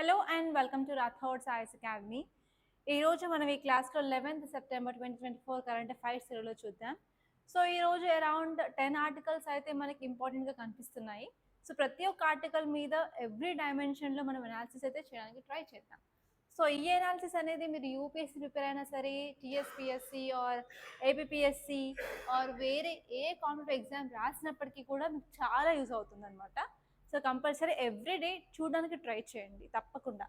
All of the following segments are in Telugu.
Hello and welcome to Rathod science academy. ఈరోజు మనం ఈ క్లాస్లో 11th సెప్టెంబర్ 2024 కరెంట్ అఫైర్స్ తెలుగులో చూద్దాం. సో ఈరోజు అరౌండ్ 10 ఆర్టికల్స్ అయితే మనకి ఇంపార్టెంట్గా కనిపిస్తున్నాయి. సో ప్రతి ఒక్క ఆర్టికల్ మీద ఎవ్రీ డైమెన్షన్లో మనం అనాలిసిస్ అయితే చేయడానికి ట్రై చేద్దాం. సో ఈ అనాలిసిస్ అనేది మీరు యూపీఎస్సీ ప్రిపేర్ అయినా సరే, టీఎస్పిఎస్సి ఆర్ ఏపీఎస్సి ఆర్ వేరే ఏ కాంపిటేటివ్ ఎగ్జామ్ రాసినప్పటికీ కూడా మీకు చాలా యూజ్ అవుతుంది అనమాట. సో కంపల్సరీ ఎవ్రీడే చూడడానికి ట్రై చేయండి తప్పకుండా.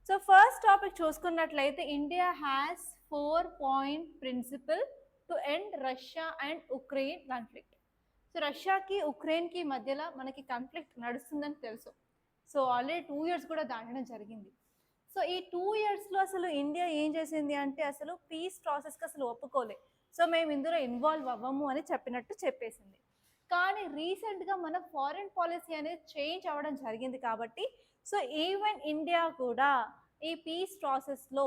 సో ఫస్ట్ టాపిక్ చూసుకున్నట్లయితే India has 4-point principle to end Russia and Ukraine conflict. So రష్యాకి ఉక్రెయిన్కి మధ్యలో మనకి కాన్ఫ్లిక్ట్ నడుస్తుందని తెలుసు. సో ఆల్రెడీ 2 years కూడా దాటడం జరిగింది. సో ఈ 2 yearsలో అసలు ఇండియా ఏం చేసింది అంటే అసలు పీస్ ప్రాసెస్కి అసలు ఒప్పుకోలే. సో మేము ఇందులో ఇన్వాల్వ్ అవ్వము అని చెప్పేసింది. కానీ రీసెంట్గా మన ఫారిన్ పాలసీ అనేది చేంజ్ అవ్వడం జరిగింది కాబట్టి సో ఈవెన్ ఇండియా కూడా ఈ పీస్ ప్రాసెస్లో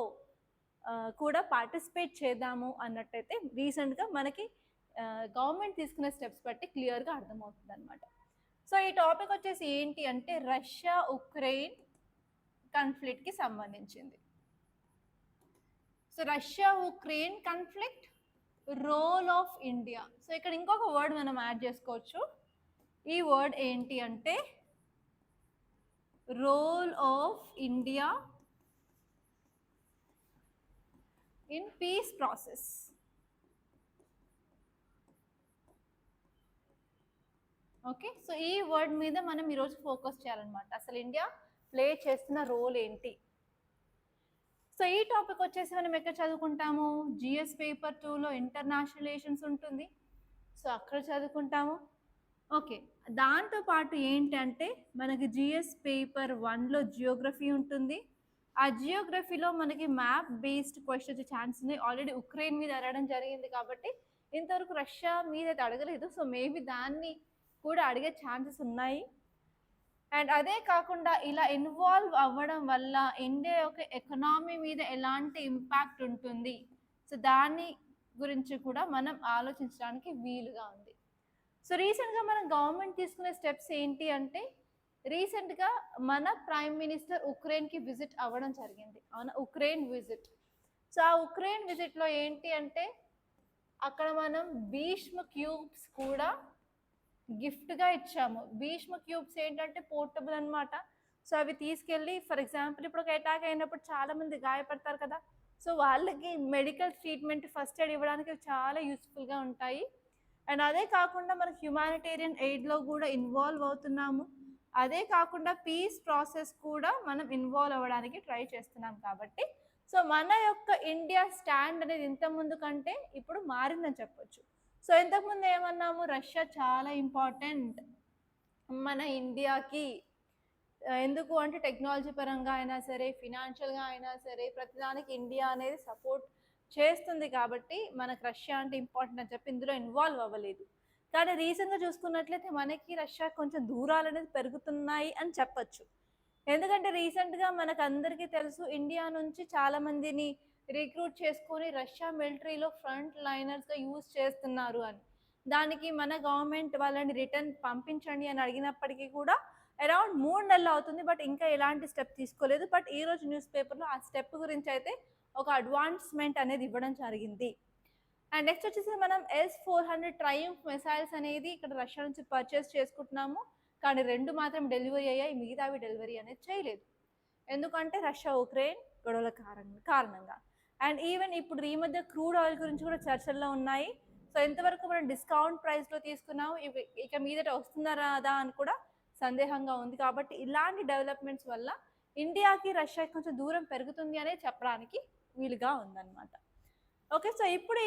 కూడా పార్టిసిపేట్ చేద్దాము అన్నట్టయితే రీసెంట్గా మనకి గవర్నమెంట్ తీసుకునే స్టెప్స్ బట్టి క్లియర్గా అర్థమవుతుంది అనమాట. సో ఈ టాపిక్ వచ్చేసి ఏంటి అంటే రష్యా ఉక్రెయిన్ కాన్ఫ్లిక్ట్కి సంబంధించింది. So Russia Ukraine conflict, role of India. So ఇక్కడ ఇంకొక వర్డ్ మనం యాడ్ చేసుకోవచ్చు. ఈ వర్డ్ ఏంటి అంటే role of India in peace process. Okay, so ఈ వర్డ్ మీద మనం ఈరోజు ఫోకస్ చేయాలన్నమాట. అసలు ఇండియా ప్లే చేస్తున్న రోల్ ఏంటి. సో ఈ టాపిక్ వచ్చేసి మనం ఎక్కడ చదువుకుంటాము, జిఎస్ పేపర్ 2లో ఇంటర్నేషనల్ రిలేషన్స్ ఉంటుంది. సో అక్కడ చదువుకుంటాము. ఓకే, దాంతోపాటు ఏంటంటే మనకి జిఎస్ పేపర్ 1లో జియోగ్రఫీ ఉంటుంది. ఆ జియోగ్రఫీలో మనకి మ్యాప్ బేస్డ్ క్వశ్చన్ వచ్చే ఛాన్స్ ఉంది. ఆల్రెడీ ఉక్రెయిన్ మీద అడగడం జరిగింది కాబట్టి ఇంతవరకు రష్యా మీద అయితే అడగలేదు. సో మేబీ దాన్ని కూడా అడిగే ఛాన్సెస్ ఉన్నాయి. అండ్ అదే కాకుండా ఇలా ఇన్వాల్వ్ అవ్వడం వల్ల ఇండియా యొక్క ఎకనామీ మీద ఎలాంటి ఇంపాక్ట్ ఉంటుంది, సో దాని గురించి కూడా మనం ఆలోచించడానికి వీలుగా ఉంది. సో రీసెంట్గా మనం గవర్నమెంట్ తీసుకునే స్టెప్స్ ఏంటి అంటే రీసెంట్గా మన ప్రైమ్ మినిస్టర్ ఉక్రెయిన్కి విజిట్ అవ్వడం జరిగింది. అవునా, ఉక్రెయిన్ విజిట్. సో ఆ ఉక్రెయిన్ విజిట్లో ఏంటి అంటే అక్కడ మనం భీష్మ క్యూబ్స్ కూడా గిఫ్ట్గా ఇచ్చాము. భీష్మ క్యూబ్స్ ఏంటంటే పోర్టబుల్ అనమాట. సో అవి తీసుకెళ్ళి ఫర్ ఎగ్జాంపుల్ ఇప్పుడు ఒక అటాక్ అయినప్పుడు చాలామంది గాయపడతారు కదా, సో వాళ్ళకి మెడికల్ ట్రీట్మెంట్ ఫస్ట్ ఎయిడ్ ఇవ్వడానికి చాలా యూస్ఫుల్గా ఉంటాయి. అండ్ అదే కాకుండా మనకి హ్యుమానిటేరియన్ ఎయిడ్లో కూడా ఇన్వాల్వ్ అవుతున్నాము. అదే కాకుండా పీస్ ప్రాసెస్ కూడా మనం ఇన్వాల్వ్ అవ్వడానికి ట్రై చేస్తున్నాం కాబట్టి సో మన యొక్క ఇండియా స్టాండ్ అనేది ఇంతకుముందు కంటే ఇప్పుడు మారిందని చెప్పొచ్చు. సో ఇంతకుముందు ఏమన్నాము, రష్యా చాలా ఇంపార్టెంట్ మన ఇండియాకి. ఎందుకు అంటే టెక్నాలజీ పరంగా అయినా సరే, ఫినాన్షియల్గా అయినా సరే, ప్రతిదానికి ఇండియా అనేది సపోర్ట్ చేస్తుంది కాబట్టి మనకు రష్యా అంటే ఇంపార్టెంట్ అని చెప్పి ఇందులో ఇన్వాల్వ్ అవ్వలేదు. కానీ రీసెంట్గా చూసుకున్నట్లయితే మనకి రష్యా కొంచెం దూరాలు అనేది పెరుగుతున్నాయి అని చెప్పచ్చు. ఎందుకంటే రీసెంట్గా మనకు అందరికీ తెలుసు ఇండియా నుంచి చాలామందిని రిక్రూట్ చేసుకొని రష్యా మిలిటరీలో ఫ్రంట్ లైనర్స్గా యూజ్ చేస్తున్నారు అని. దానికి మన గవర్నమెంట్ వాళ్ళని రిటర్న్ పంపించండి అని అడిగినప్పటికీ కూడా అరౌండ్ 3 నెలలు అవుతుంది. బట్ ఇంకా ఎలాంటి స్టెప్ తీసుకోలేదు. బట్ ఈరోజు న్యూస్ పేపర్లో ఆ స్టెప్ గురించి అయితే ఒక అడ్వాన్స్మెంట్ అనేది ఇవ్వడం జరిగింది. అండ్ నెక్స్ట్ వచ్చేసి మనం S-400 ట్రయంఫ్ మిసైల్స్ అనేది ఇక్కడ రష్యా నుంచి పర్చేస్ చేసుకుంటున్నాము. కానీ 2 మాత్రం డెలివరీ అయ్యాయి, మిగతావి డెలివరీ అనేది చేయలేదు. ఎందుకంటే రష్యా ఉక్రెయిన్ గొడవల కారణంగా. అండ్ ఈవెన్ ఇప్పుడు ఈ మధ్య క్రూడ్ ఆయిల్ గురించి కూడా చర్చల్లో ఉన్నాయి. సో ఎంతవరకు మనం డిస్కౌంట్ ప్రైస్లో తీసుకున్నాము, ఇక మీదట వస్తుందా రాదా అని కూడా సందేహంగా ఉంది. కాబట్టి ఇలాంటి డెవలప్మెంట్స్ వల్ల ఇండియాకి రష్యాకి కొంచెం దూరం పెరుగుతుంది అనే చెప్పడానికి వీలుగా ఉందన్నమాట. ఓకే, సో ఇప్పుడు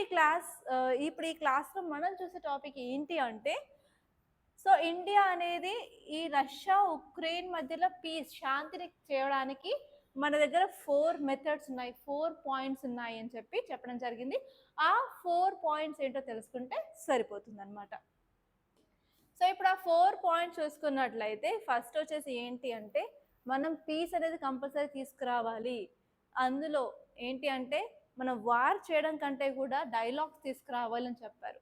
ఈ క్లాస్లో మనం చూసే టాపిక్ ఏంటి అంటే సో ఇండియా అనేది ఈ రష్యా ఉక్రెయిన్ మధ్యలో పీస్ శాంతిని చేయడానికి మన దగ్గర 4 మెథడ్స్ ఉన్నాయి, 4 points ఉన్నాయి అని చెప్పడం జరిగింది. ఆ 4 points ఏంటో తెలుసుకుంటే సరిపోతుంది అనమాట. సో ఇప్పుడు ఆ 4 points చూసుకున్నట్లయితే ఫస్ట్ వచ్చేసి ఏంటి అంటే మనం పీస్ అనేది కంపల్సరీ తీసుకురావాలి. అందులో ఏంటి అంటే మనం వార్ చేయడం కంటే కూడా డైలాగ్స్ తీసుకురావాలని చెప్పారు.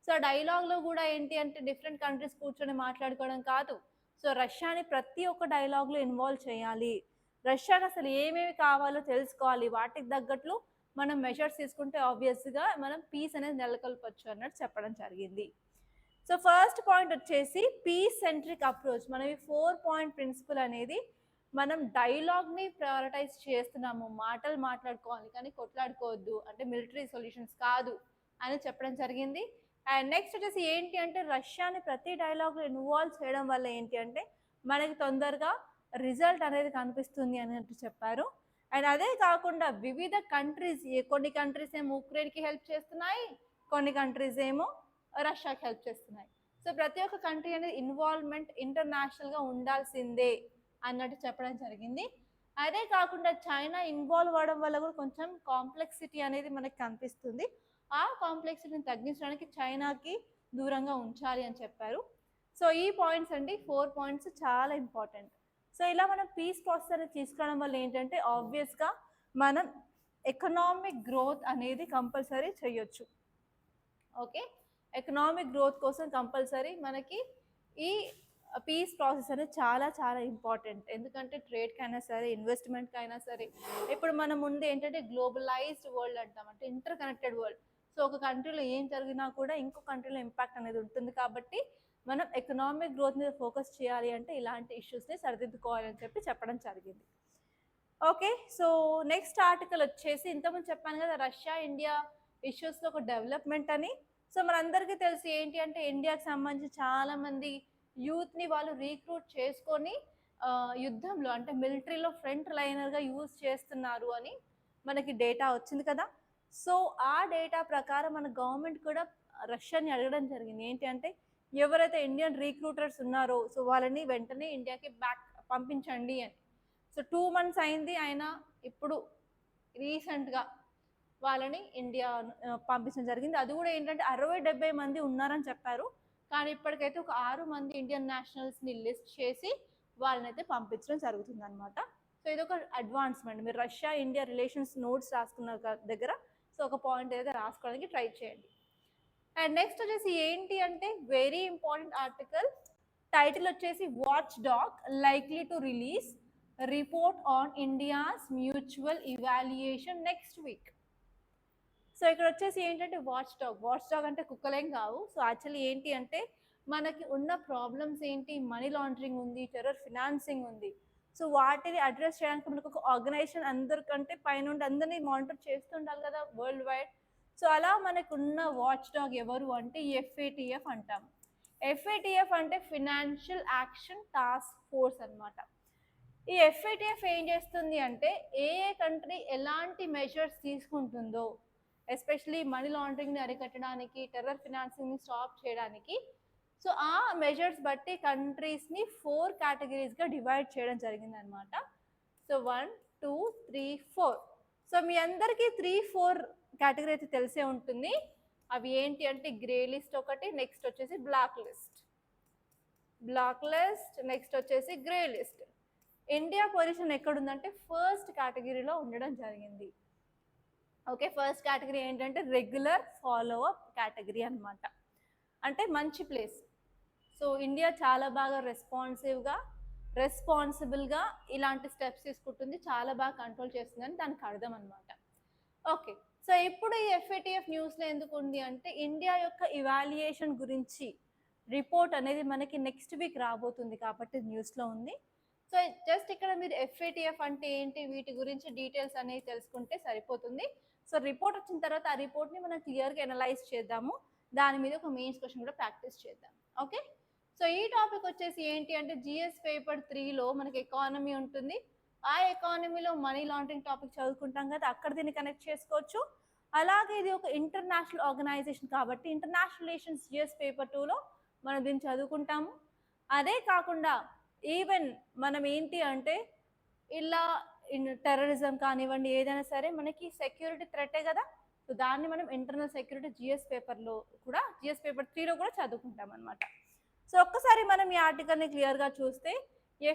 సో డైలాగ్లో కూడా ఏంటి అంటే డిఫరెంట్ కంట్రీస్ కూర్చొని మాట్లాడుకోవడం కాదు, సో రష్యాని ప్రతి ఒక్క డైలాగ్లో ఇన్వాల్వ్ చేయాలి. రష్యాకి అసలు ఏమేమి కావాలో తెలుసుకోవాలి, వాటికి తగ్గట్లు మనం మెజర్స్ తీసుకుంటే ఆబ్వియస్గా మనం పీస్ అనేది నెలకొల్పొచ్చు అన్నట్టు చెప్పడం జరిగింది. సో ఫస్ట్ పాయింట్ వచ్చేసి పీస్ సెంట్రిక్ అప్రోచ్. మనం ఈ 4 పాయింట్ ప్రిన్సిపల్ అనేది మనం డైలాగ్ని ప్రయారిటైజ్ చేస్తున్నాము, మాటలు మాట్లాడుకోవాలి కానీ కొట్లాడుకోవద్దు, అంటే మిలిటరీ సొల్యూషన్స్ కాదు అని చెప్పడం జరిగింది. అండ్ నెక్స్ట్ వచ్చేసి ఏంటి అంటే రష్యాని ప్రతి డైలాగ్లో ఇన్వాల్వ్ చేయడం వల్ల ఏంటి అంటే మనకి తొందరగా రిజల్ట్ అనేది కనిపిస్తుంది అన్నట్టు చెప్పారు. అండ్ అదే కాకుండా వివిధ కంట్రీస్, కొన్ని కంట్రీస్ ఏమో ఉక్రెయిన్కి హెల్ప్ చేస్తున్నాయి, కొన్ని కంట్రీస్ ఏమో రష్యాకి హెల్ప్ చేస్తున్నాయి. సో ప్రతి ఒక్క కంట్రీ అనేది ఇన్వాల్వ్మెంట్ ఇంటర్నేషనల్గా ఉండాల్సిందే అన్నట్టు చెప్పడం జరిగింది. అదే కాకుండా చైనా ఇన్వాల్వ్ అవ్వడం వల్ల కూడా కొంచెం కాంప్లెక్సిటీ అనేది మనకి కనిపిస్తుంది. ఆ కాంప్లెక్సిటీని తగ్గించడానికి చైనాకి దూరంగా ఉంచాలి అని చెప్పారు. సో ఈ పాయింట్స్ అండి 4 పాయింట్స్ చాలా ఇంపార్టెంట్. సో ఇలా మనం పీస్ ప్రాసెస్ అనేది తీసుకురావడం వల్ల ఏంటంటే ఆబ్వియస్గా మనం ఎకనామిక్ గ్రోత్ అనేది కంపల్సరీ చేయొచ్చు. ఓకే, ఎకనామిక్ గ్రోత్ కోసం కంపల్సరీ మనకి ఈ పీస్ ప్రాసెస్ అనేది చాలా చాలా ఇంపార్టెంట్. ఎందుకంటే ట్రేడ్కి అయినా సరే, ఇన్వెస్ట్మెంట్కి అయినా సరే, ఇప్పుడు మనం ముందు ఏంటంటే గ్లోబలైజ్డ్ వరల్డ్ అంటాం, అంటే ఇంటర్ కనెక్టెడ్ వరల్డ్. సో ఒక కంట్రీలో ఏం జరిగినా కూడా ఇంకో కంట్రీలో ఇంపాక్ట్ అనేది ఉంటుంది. కాబట్టి మనం ఎకనామిక్ గ్రోత్ మీద ఫోకస్ చేయాలి అంటే ఇలాంటి ఇష్యూస్ని సరిదిద్దుకోవాలని చెప్పడం జరిగింది. ఓకే, సో నెక్స్ట్ ఆర్టికల్ వచ్చేసి ఇంతకుముందు చెప్పాను కదా రష్యా ఇండియా ఇష్యూస్లో ఒక డెవలప్మెంట్ అని. సో మనందరికీ తెలిసి ఏంటి అంటే ఇండియాకి సంబంధించి చాలామంది యూత్ని వాళ్ళు రీక్రూట్ చేసుకొని యుద్ధంలో అంటే మిలిటరీలో ఫ్రంట్ లైనర్గా యూజ్ చేస్తున్నారు అని మనకి డేటా వచ్చింది కదా. సో ఆ డేటా ప్రకారం మన గవర్నమెంట్ కూడా రష్యాని అడగడం జరిగింది ఏంటి అంటే ఎవరైతే ఇండియన్ రీక్రూటర్స్ ఉన్నారో సో వాళ్ళని వెంటనే ఇండియాకి బ్యాక్ పంపించండి అని. సో 2 months అయింది, ఆయన ఇప్పుడు రీసెంట్గా వాళ్ళని ఇండియా పంపించడం జరిగింది. అది కూడా ఏంటంటే 60-70 మంది ఉన్నారని చెప్పారు, కానీ ఇప్పటికైతే ఒక 6 మంది ఇండియన్ నేషనల్స్ని లిస్ట్ చేసి వాళ్ళని అయితే పంపించడం జరుగుతుంది అనమాట. సో ఇది ఒక అడ్వాన్స్మెంట్. మీరు రష్యా ఇండియా రిలేషన్స్ నోట్స్ రాసుకున్న దగ్గర సో ఒక పాయింట్ అయితే రాసుకోవడానికి ట్రై చేయండి. అండ్ నెక్స్ట్ వచ్చేసి ఏంటి అంటే వెరీ ఇంపార్టెంట్ ఆర్టికల్, టైటిల్ వచ్చేసి watch dog likely to release report on India's mutual evaluation next week. So ఇక్కడ వచ్చేసి ఏంటంటే వాచ్ డాగ్ అంటే కుక్కలేం కావు. సో యాక్చువల్లీ ఏంటి అంటే మనకి ఉన్న ప్రాబ్లమ్స్ ఏంటి, మనీ లాండరింగ్ ఉంది, టెర్రర్ ఫినాన్సింగ్ ఉంది. సో వాటిని అడ్రస్ చేయడానికి మనకు ఒక ఆర్గనైజేషన్ అందరికంటే పైనుండి అందరినీ మానిటర్ చేస్తుండాలి కదా వరల్డ్ వైడ్. సో అలా మనకున్న వాచ్ డాగ్ ఎవరు అంటే FATF అంటాం. FATF అంటే ఫినాన్షియల్ యాక్షన్ టాస్క్ ఫోర్స్ అనమాట. ఈ FATF ఏం చేస్తుంది అంటే ఏ కంట్రీ ఎలాంటి మెజర్స్ తీసుకుంటుందో, ఎస్పెషలీ మనీ లాండరింగ్ని అరికట్టడానికి, టెర్రర్ ఫినాన్సింగ్ని స్టాప్ చేయడానికి, సో ఆ మెజర్స్ బట్టి కంట్రీస్ని 4 కేటగిరీస్గా డివైడ్ చేయడం జరిగింది అనమాట. సో 1, 2, 3, 4. సో మీ అందరికీ 3-4 కేటగిరీ అయితే తెలిసే ఉంటుంది. అవి ఏంటి అంటే గ్రే లిస్ట్ ఒకటి, నెక్స్ట్ వచ్చేసి బ్లాక్ లిస్ట్, నెక్స్ట్ వచ్చేసి గ్రే లిస్ట్. ఇండియా పొజిషన్ ఎక్కడుందంటే ఫస్ట్ కేటగిరీలో ఉండడం జరిగింది. ఓకే, ఫస్ట్ కేటగిరీ ఏంటంటే రెగ్యులర్ ఫాలో అప్ కేటగిరీ అనమాట, అంటే మంచి ప్లేస్. సో ఇండియా చాలా బాగా రెస్పాన్సిబుల్గా ఇలాంటి స్టెప్స్ తీసుకుంటుంది, చాలా బాగా కంట్రోల్ చేస్తుందని దానికి అర్థం అనమాట. ఓకే, సో ఇప్పుడు ఈ FATF న్యూస్లో ఎందుకు ఉంది అంటే ఇండియా యొక్క ఇవాల్యుయేషన్ గురించి రిపోర్ట్ అనేది మనకి నెక్స్ట్ వీక్ రాబోతుంది కాబట్టి న్యూస్లో ఉంది. సో జస్ట్ ఇక్కడ మీరు FATF అంటే ఏంటి, వీటి గురించి డీటెయిల్స్ అనేవి తెలుసుకుంటే సరిపోతుంది. సో రిపోర్ట్ వచ్చిన తర్వాత ఆ రిపోర్ట్ని మనం క్లియర్గా ఎనలైజ్ చేద్దాము, దాని మీద ఒక మెయిన్స్ క్వశ్చన్ కూడా ప్రాక్టీస్ చేద్దాం. ఓకే, సో ఈ టాపిక్ వచ్చేసి ఏంటి అంటే GS పేపర్ 3లో మనకి ఎకానమీ ఉంటుంది. ఆ ఎకానమీలో మనీ లాండరింగ్ టాపిక్ చదువుకుంటాం కదా, అక్కడ దీన్ని కనెక్ట్ చేసుకోవచ్చు. అలాగే ఇది ఒక ఇంటర్నేషనల్ ఆర్గనైజేషన్ కాబట్టి ఇంటర్నేషనల్ రిలేషన్స్ GS పేపర్ 2లో మనం దీన్ని చదువుకుంటాము. అదే కాకుండా ఈవెన్ మనం ఏంటి అంటే ఇలా టెర్రరిజం కానివ్వండి ఏదైనా సరే మనకి సెక్యూరిటీ థ్రెటే కదా, సో దాన్ని మనం ఇంటర్నల్ సెక్యూరిటీ GS పేపర్ 3లో కూడా చదువుకుంటాం అనమాట. సో ఒక్కసారి మనం ఈ ఆర్టికల్ని క్లియర్గా చూస్తే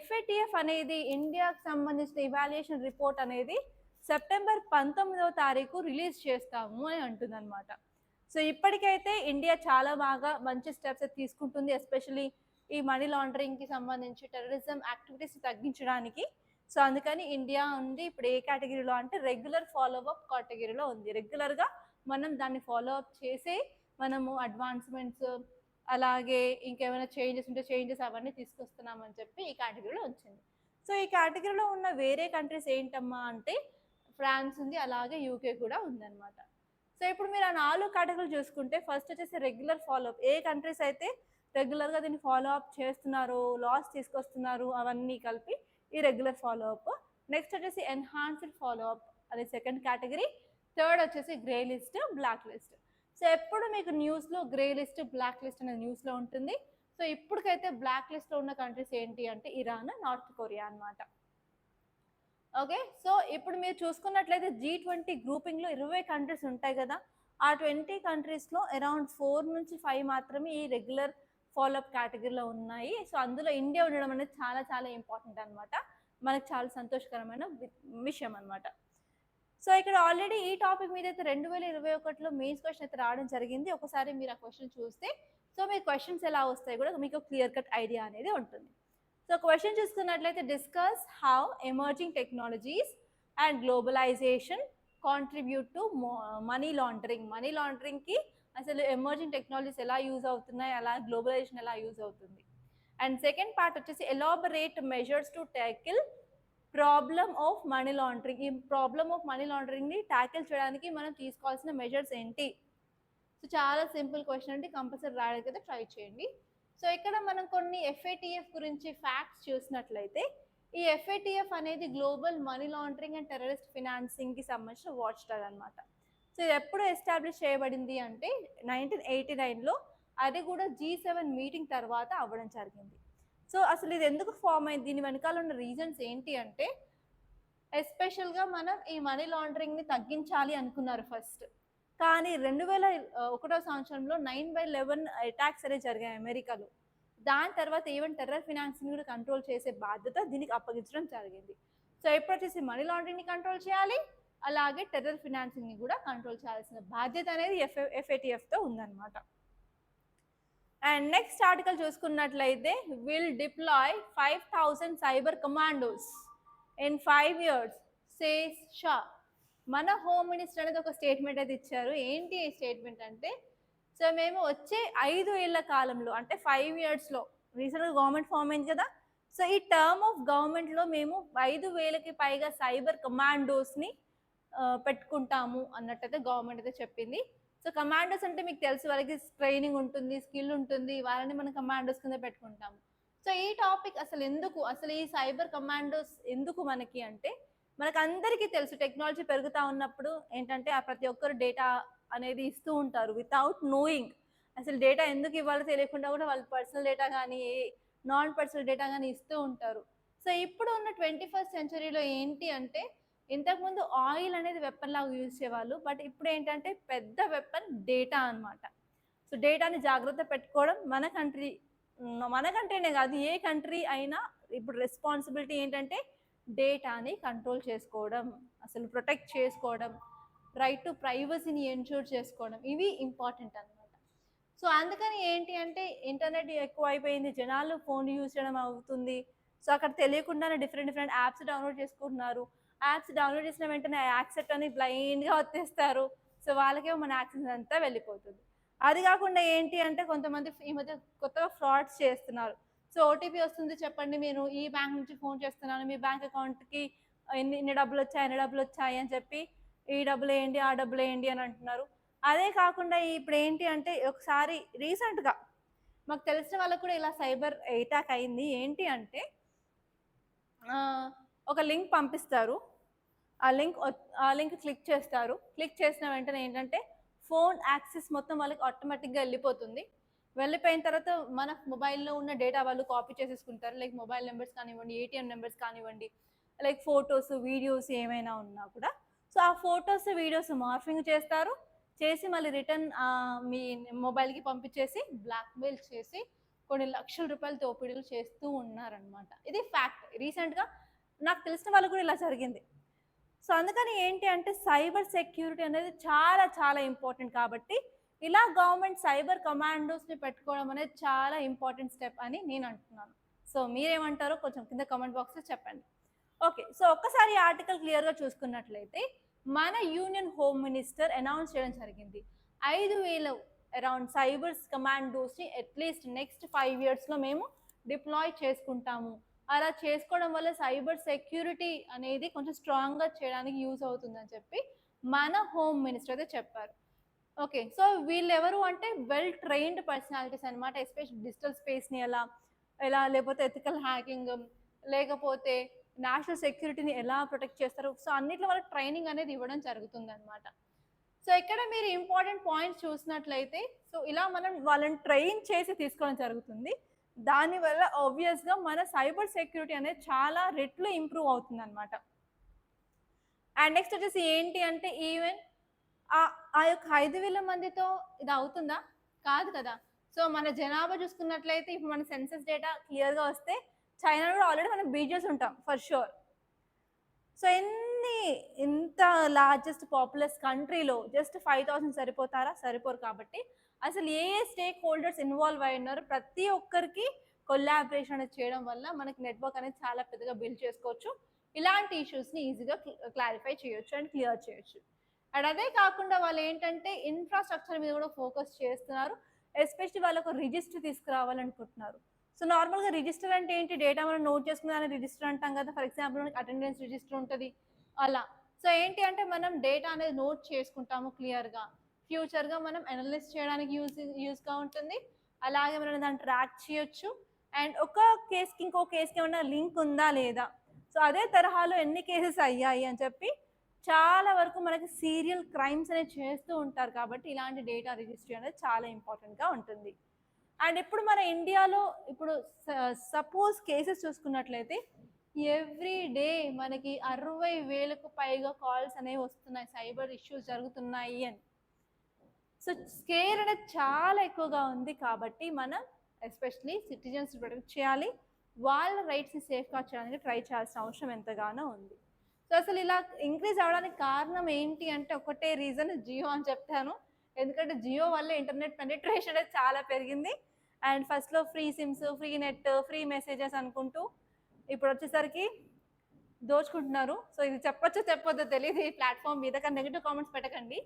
FATF అనేది ఇండియాకి సంబంధించిన ఇవాల్యుయేషన్ రిపోర్ట్ అనేది సెప్టెంబర్ 19వ తారీఖు రిలీజ్ చేస్తాము అని అంటుంది అనమాట. సో ఇప్పటికైతే ఇండియా చాలా బాగా మంచి స్టెప్స్ తీసుకుంటుంది, ఎస్పెషలీ ఈ మనీ లాండరింగ్కి సంబంధించి టెర్రరిజం యాక్టివిటీస్ తగ్గించడానికి. సో అందుకని ఇండియా ఉంది ఇప్పుడు ఏ కేటగిరీలో అంటే రెగ్యులర్ ఫాలో అప్ కేటగిరీలో ఉంది. రెగ్యులర్గా మనం దాన్ని ఫాలో అప్ చేసి మనము అడ్వాన్స్మెంట్స్ అలాగే ఇంకేమైనా చేంజెస్ ఉంటే చేంజెస్ అవన్నీ తీసుకొస్తున్నామని చెప్పి ఈ కేటగిరీలో వచ్చింది. సో ఈ కేటగిరీలో ఉన్న వేరే కంట్రీస్ ఏంటమ్మా అంటే ఫ్రాన్స్ ఉంది, అలాగే యూకే కూడా ఉందన్నమాట. సో ఇప్పుడు మీరు ఆ 4 కేటగిరీలు చూసుకుంటే ఫస్ట్ వచ్చేసి రెగ్యులర్ ఫాలో అప్, ఏ కంట్రీస్ అయితే రెగ్యులర్గా దీన్ని ఫాలో అప్ చేస్తున్నారు, లాస్ తీసుకొస్తున్నారు అవన్నీ కలిపి ఈ రెగ్యులర్ ఫాలో అప్. నెక్స్ట్ వచ్చేసి ఎన్హాన్స్డ్ ఫాలో అప్ అది సెకండ్ కేటగిరీ. థర్డ్ వచ్చేసి grey list, black list. So ఎప్పుడు మీకు న్యూస్లో గ్రే లిస్ట్, బ్లాక్ లిస్ట్ అనేది న్యూస్లో ఉంటుంది. సో ఇప్పటికైతే బ్లాక్ లిస్ట్లో ఉన్న కంట్రీస్ ఏంటి అంటే ఇరాన్, నార్త్ కొరియా అనమాట. ఓకే, సో ఇప్పుడు మీరు చూసుకున్నట్లయితే G20 గ్రూపింగ్లో 20 కంట్రీస్ ఉంటాయి కదా, ఆ 20 కంట్రీస్లో అరౌండ్ 4 నుంచి 5 మాత్రమే ఈ రెగ్యులర్ ఫాలోఅప్ కేటగిరీలో ఉన్నాయి. సో అందులో ఇండియా ఉండడం అనేది చాలా చాలా ఇంపార్టెంట్ అనమాట, మనకు చాలా సంతోషకరమైన విషయం అనమాట. సో ఇక్కడ ఆల్రెడీ ఈ టాపిక్ మీద అయితే 2021లో మెయిన్స్ క్వశ్చన్ అయితే రావడం జరిగింది. ఒకసారి మీరు ఆ క్వశ్చన్ చూస్తే సో మీ క్వశ్చన్స్ ఎలా వస్తాయి కూడా మీకు క్లియర్ కట్ ఐడియా అనేది ఉంటుంది. సో క్వశ్చన్ చూసుకున్నట్లయితే discuss how emerging technologies and globalization contribute to money laundering. Money లాండరింగ్కి అసలు ఎమర్జింగ్ టెక్నాలజీస్ ఎలా యూజ్ అవుతున్నాయి, అలా గ్లోబలైజేషన్ ఎలా యూజ్ అవుతుంది. అండ్ సెకండ్ పార్ట్ వచ్చేసి elaborate measures to tackle problem of money laundering. ఈ ప్రాబ్లమ్ ఆఫ్ మనీ లాండరింగ్ని ట్యాకిల్ చేయడానికి మనం తీసుకోవాల్సిన మెజర్స్ ఏంటి. సో చాలా సింపుల్ క్వశ్చన్ అంటే కంపల్సరీ రాయడానికి అయితే ట్రై చేయండి. సో ఇక్కడ మనం కొన్ని FATF గురించి ఫ్యాక్ట్స్ చూసినట్లయితే ఈ FATF అనేది global money laundering and terrorist ఫినాన్సింగ్కి సంబంధించిన వాచ్ డాగ్ అనమాట. సో ఇది ఎప్పుడు ఎస్టాబ్లిష్ చేయబడింది అంటే 1989లో, అది కూడా G7 మీటింగ్ తర్వాత అవ్వడం జరిగింది. సో అసలు ఇది ఎందుకు ఫామ్ అయింది, దీని వెనకాల ఉన్న రీజన్స్ ఏంటి అంటే ఎస్పెషల్గా మనం ఈ మనీ లాండరింగ్ని తగ్గించాలి అనుకున్నారు ఫస్ట్. కానీ 2001 సంవత్సరంలో 9/11 అటాక్స్ అనేవి జరిగాయి అమెరికాలో. దాని తర్వాత ఈవెన్ టెర్రర్ ఫినాన్సింగ్ కూడా కంట్రోల్ చేసే బాధ్యత దీనికి అప్పగించడం జరిగింది. సో ఇప్పుడు వచ్చేసి మనీ లాండరింగ్ని కంట్రోల్ చేయాలి, అలాగే టెర్రర్ ఫినాన్సింగ్ని కూడా కంట్రోల్ చేయాల్సిన బాధ్యత అనేది FATFతో ఉందన్నమాట. అండ్ నెక్స్ట్ ఆర్టికల్ చూసుకున్నట్లయితే will deploy 5,000 cyber commandos in 5 years says Shah. మన హోమ్ మినిస్టర్ అనేది ఒక స్టేట్మెంట్ అయితే ఇచ్చారు. ఏంటి ఈ స్టేట్మెంట్ అంటే సో మేము వచ్చే 5 ఏళ్ల కాలంలో అంటే 5 yearsలో రీసెంట్గా గవర్నమెంట్ ఫామ్ అయింది కదా, సో ఈ టర్మ్ ఆఫ్ గవర్నమెంట్లో మేము 5,000కి పైగా సైబర్ కమాండోస్ని పెట్టుకుంటాము అన్నట్టయితే గవర్నమెంట్ అయితే చెప్పింది. సో కమాండోస్ అంటే మీకు తెలుసు, వాళ్ళకి ట్రైనింగ్ ఉంటుంది, స్కిల్ ఉంటుంది, వాళ్ళని మనం కమాండోస్ కింద పెట్టుకుంటాము. సో ఈ టాపిక్ అసలు ఎందుకు, అసలు ఈ సైబర్ కమాండోస్ ఎందుకు మనకి అంటే మనకు అందరికీ తెలుసు టెక్నాలజీ పెరుగుతూ ఉన్నప్పుడు ఏంటంటే ఆ ప్రతి ఒక్కరు డేటా అనేది ఇస్తూ ఉంటారు వితౌట్ నోయింగ్. అసలు డేటా ఎందుకు ఇవ్వాలో తెలియకుండా కూడా వాళ్ళు పర్సనల్ డేటా కానీ నాన్ పర్సనల్ డేటా కానీ ఇస్తూ ఉంటారు. సో ఇప్పుడు ఉన్న 21st centuryలో ఏంటి అంటే ఇంతకుముందు ఆయిల్ అనేది వెపన్ లాగా యూజ్ చేసేవాళ్ళు, బట్ ఇప్పుడు ఏంటంటే పెద్ద వెపన్ డేటా అనమాట. సో డేటాని జాగ్రత్త పెట్టుకోవడం మన కంట్రీనే కాదు, ఏ కంట్రీ అయినా ఇప్పుడు రెస్పాన్సిబిలిటీ ఏంటంటే డేటాని కంట్రోల్ చేసుకోవడం, అసలు ప్రొటెక్ట్ చేసుకోవడం, రైట్ టు ప్రైవసీని ఎన్ష్యూర్ చేసుకోవడం, ఇవి ఇంపార్టెంట్ అనమాట. సో అందుకని ఏంటి అంటే ఇంటర్నెట్ ఎక్కువ అయిపోయింది, జనాలు ఫోన్ యూజ్ చేయడం అవుతుంది. సో అక్కడ తెలియకుండానే డిఫరెంట్ యాప్స్ డౌన్లోడ్ చేసుకుంటున్నారు. యాప్స్ డౌన్లోడ్ చేసిన వెంటనే యాక్సెప్ట్ అని బ్లైండ్గా వచ్చేస్తారు. సో వాళ్ళకేమో మన యాక్సెస్ అంతా వెళ్ళిపోతుంది. అది కాకుండా ఏంటి అంటే కొంతమంది ఈ మధ్య కొత్తగా ఫ్రాడ్స్ చేస్తున్నారు. సో ఓటీపీ వస్తుంది, చెప్పండి నేను ఈ బ్యాంక్ నుంచి ఫోన్ చేస్తున్నాను, మీ బ్యాంక్ అకౌంట్కి ఇన్ని డబ్బులు వచ్చాయి అని చెప్పి ఈ డబ్బులు వేయండి ఆ డబ్బులు వేయండి అని అంటున్నారు. అదే కాకుండా ఇప్పుడు ఏంటి అంటే ఒకసారి రీసెంట్గా మాకు తెలిసిన వాళ్ళకు కూడా ఇలా సైబర్ అటాక్ అయింది. ఏంటి అంటే ఒక లింక్ పంపిస్తారు, ఆ లింక్ క్లిక్ చేస్తారు. క్లిక్ చేసిన వెంటనే ఏంటంటే ఫోన్ యాక్సెస్ మొత్తం వాళ్ళకి ఆటోమేటిక్గా వెళ్ళిపోతుంది. వెళ్ళిపోయిన తర్వాత మన మొబైల్లో ఉన్న డేటా వాళ్ళు కాపీ చేసేసుకుంటారు. లైక్ మొబైల్ నెంబర్స్ కానివ్వండి, ATM నెంబర్స్ కానివ్వండి, లైక్ ఫొటోస్ వీడియోస్ ఏమైనా ఉన్నా కూడా. సో ఆ ఫొటోస్ వీడియోస్ మార్ఫింగ్ చేస్తారు, చేసి మళ్ళీ రిటర్న్ మీ మొబైల్కి పంపించేసి బ్లాక్మెయిల్ చేసి కొన్ని లక్షల రూపాయలు దోపిడీలు చేస్తూ ఉన్నారనమాట. ఇది ఫ్యాక్ట్. రీసెంట్గా నాకు తెలిసిన వాళ్ళు కూడా ఇలా జరిగింది. సో అందుకని ఏంటి అంటే సైబర్ సెక్యూరిటీ అనేది చాలా చాలా ఇంపార్టెంట్. కాబట్టి ఇలా గవర్నమెంట్ సైబర్ కమాండోస్ని పెట్టుకోవడం అనేది చాలా ఇంపార్టెంట్ స్టెప్ అని నేను అంటున్నాను. సో మీరేమంటారో కొంచెం కింద కామెంట్ బాక్స్లో చెప్పండి. ఓకే, సో ఒక్కసారి ఆర్టికల్ క్లియర్గా చూసుకున్నట్లయితే మన యూనియన్ హోమ్ మినిస్టర్ అనౌన్స్ చేయడం జరిగింది 5,000 అరౌండ్ సైబర్స్ కమాండోస్ని అట్లీస్ట్ నెక్స్ట్ 5 yearsలో మేము డిప్లాయ్ చేసుకుంటాము. అలా చేసుకోవడం వల్ల సైబర్ సెక్యూరిటీ అనేది కొంచెం స్ట్రాంగ్గా చేయడానికి యూజ్ అవుతుందని చెప్పి మన హోమ్ మినిస్టర్ అయితే చెప్పారు. ఓకే, సో వీళ్ళు ఎవరు అంటే వెల్ ట్రైన్డ్ పర్సనాలిటీస్ అనమాట. ఎస్పెషల్ డిజిటల్ స్పేస్ని ఎలా లేకపోతే ఎథికల్ హ్యాకింగ్, లేకపోతే నేషనల్ సెక్యూరిటీని ఎలా ప్రొటెక్ట్ చేస్తారు, సో అన్నిట్లో వాళ్ళకి ట్రైనింగ్ అనేది ఇవ్వడం జరుగుతుంది అనమాట. సో ఇక్కడ మీరు ఇంపార్టెంట్ పాయింట్స్ చూసినట్లయితే, సో ఇలా మనం వాళ్ళని ట్రైన్ చేసి తీసుకోవడం జరుగుతుంది. దానివల్ల ఆబ్వియస్గా మన సైబర్ సెక్యూరిటీ అనేది చాలా రెట్లు ఇంప్రూవ్ అవుతుంది అనమాట. అండ్ నెక్స్ట్ వచ్చేసి ఏంటి అంటే ఈవెన్ ఆ యొక్క 5,000 మందితో ఇది అవుతుందా? కాదు కదా. సో మన జనాభా చూసుకున్నట్లయితే ఇప్పుడు మన సెన్సస్ డేటా క్లియర్గా వస్తే చైనాలో కూడా ఆల్రెడీ మనం బీజెస్ ఉంటాం ఫర్ షూర్. సో ఇంత లార్జెస్ట్ పాపులస్ కంట్రీలో జస్ట్ 5,000 సరిపోతారా? సరిపోరు. కాబట్టి అసలు ఏ స్టేక్ హోల్డర్స్ ఇన్వాల్వ్ అయి ఉన్నారు, ప్రతి ఒక్కరికి కొలాబరేషన్ అనేది చేయడం వల్ల మనకి నెట్వర్క్ అనేది చాలా పెద్దగా బిల్డ్ చేసుకోవచ్చు. ఇలాంటి ఇష్యూస్ని ఈజీగా క్లారిఫై చేయొచ్చు అండ్ క్లియర్ చేయొచ్చు. అండ్ అదే కాకుండా వాళ్ళు ఏంటంటే ఇన్ఫ్రాస్ట్రక్చర్ మీద కూడా ఫోకస్ చేస్తున్నారు. ఎస్పెషల్లీ వాళ్ళకు రిజిస్టర్ తీసుకురావాలనుకుంటున్నారు. సో నార్మల్గా రిజిస్టర్ అంటే ఏంటి? డేటా మనం నోట్ చేసుకునే రిజిస్టర్ అంటాం కదా. ఫర్ ఎగ్జాంపుల్ మనకి అటెండెన్స్ రిజిస్టర్ ఉంటుంది అలా. సో ఏంటి అంటే మనం డేటా అనేది నోట్ చేసుకుంటాము క్లియర్గా. ఫ్యూచర్గా మనం అనలైజ్ చేయడానికి యూజ్గా ఉంటుంది. అలాగే మనం దాన్ని ట్రాక్ చేయొచ్చు. అండ్ ఒక కేసుకి ఇంకో కేసుకి ఏమన్నా లింక్ ఉందా లేదా, సో అదే తరహాలో ఎన్ని కేసెస్ అయ్యాయి అని చెప్పి చాలా వరకు మనకి సీరియల్ క్రైమ్స్ అనేవి చేస్తూ ఉంటారు. కాబట్టి ఇలాంటి డేటా రిజిస్ట్రీ అనేది చాలా ఇంపార్టెంట్గా ఉంటుంది. అండ్ ఇప్పుడు మన ఇండియాలో ఇప్పుడు సపోజ్ కేసెస్ చూసుకున్నట్లయితే ఎవ్రీ డే మనకి 60,000కు పైగా కాల్స్ అనేవి వస్తున్నాయి, సైబర్ ఇష్యూస్ జరుగుతున్నాయి అని. సో స్కేర్ అనేది చాలా ఎక్కువగా ఉంది. కాబట్టి మనం ఎస్పెషలీ సిటిజన్స్ ప్రొటెక్ట్ చేయాలి, వాళ్ళ రైట్స్ని సేఫ్గార్డ్ చేయడానికి ట్రై చేయాల్సిన అవసరం ఎంతగానో ఉంది. సో అసలు ఇలా ఇంక్రీజ్ అవ్వడానికి కారణం ఏంటి అంటే ఒకటే రీజన్, జియో అని చెప్తాను. ఎందుకంటే జియో వల్ల ఇంటర్నెట్ పెనిట్రేషన్ అనేది చాలా పెరిగింది. అండ్ ఫస్ట్లో free sims, free net, free messages అనుకుంటూ ఇప్పుడు వచ్చేసరికి దోచుకుంటున్నారు. సో ఇది చెప్పొద్దో తెలియదు ఈ ప్లాట్ఫామ్ మీద, కానీ నెగిటివ్ కామెంట్స్ పెట్టకండి.